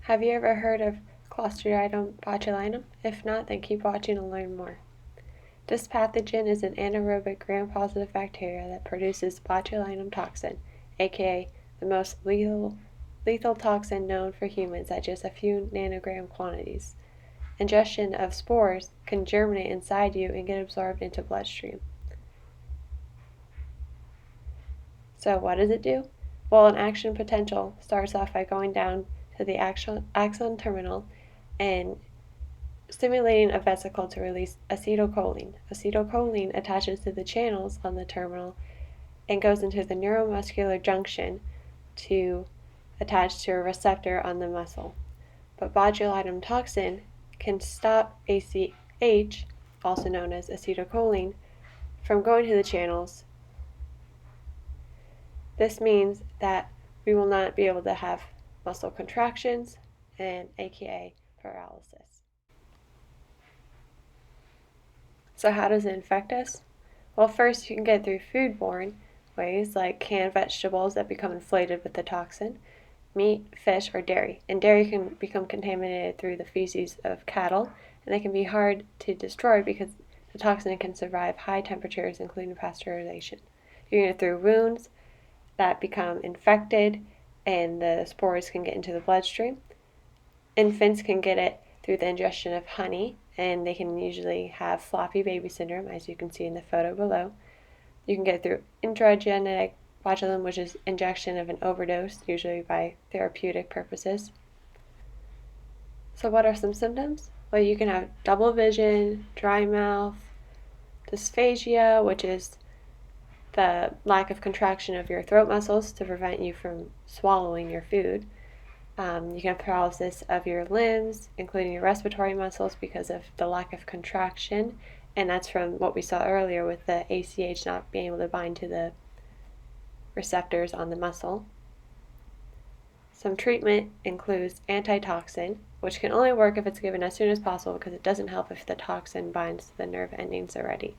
Have you ever heard of clostridium botulinum? If not, then keep watching and learn more. This pathogen is an anaerobic gram-positive bacteria that produces botulinum toxin, aka the most lethal toxin known for humans at just a few nanogram quantities. Ingestion of spores can germinate inside you and get absorbed into bloodstream. So what does it do? Well, an action potential starts off by going down to the axon terminal and stimulating a vesicle to release acetylcholine. Acetylcholine attaches to the channels on the terminal and goes into the neuromuscular junction to attach to a receptor on the muscle. But botulinum toxin can stop ACH, also known as acetylcholine, from going to the channels. This means that we will not be able to have muscle contractions and aka paralysis. So how does it infect us? Well, first you can get through foodborne ways like canned vegetables that become inflated with the toxin, meat, fish, or dairy. And dairy can become contaminated through the feces of cattle, and they can be hard to destroy because the toxin can survive high temperatures, including pasteurization. You can get it through wounds that become infected, and the spores can get into the bloodstream. Infants can get it through the ingestion of honey, and they can usually have floppy baby syndrome, as you can see in the photo below. You can get it through intragenetic botulinum, which is injection of an overdose, usually by therapeutic purposes. So what are some symptoms? Well, you can have double vision, dry mouth, dysphagia, which is the lack of contraction of your throat muscles to prevent you from swallowing your food. You can have paralysis of your limbs, including your respiratory muscles, because of the lack of contraction, and that's from what we saw earlier with the ACH not being able to bind to the receptors on the muscle. Some treatment includes antitoxin, which can only work if it's given as soon as possible because it doesn't help if the toxin binds to the nerve endings already.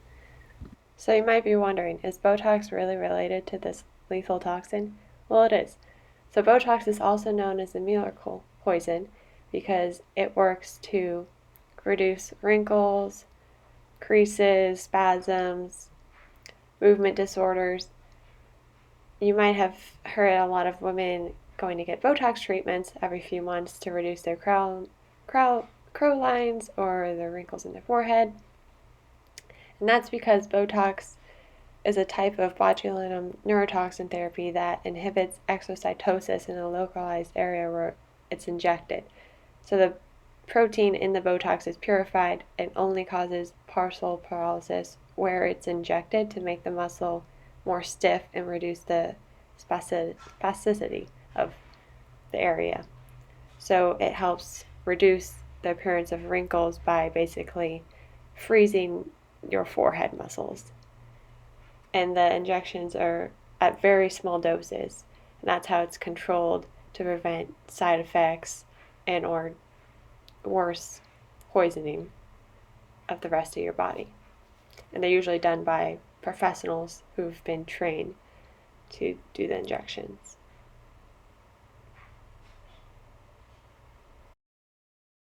So you might be wondering, is Botox really related to this lethal toxin? Well, it is. So Botox is also known as the miracle poison because it works to reduce wrinkles, creases, spasms, movement disorders. You might have heard a lot of women going to get Botox treatments every few months to reduce their crow lines or the wrinkles in their forehead. And that's because Botox is a type of botulinum neurotoxin therapy that inhibits exocytosis in a localized area where it's injected. So the protein in the Botox is purified and only causes partial paralysis where it's injected to make the muscle more stiff and reduce the spasticity of the area. So it helps reduce the appearance of wrinkles by basically freezing your forehead muscles. And the injections are at very small doses, and that's how it's controlled to prevent side effects and or worse, poisoning of the rest of your body. And they're usually done by professionals who've been trained to do the injections.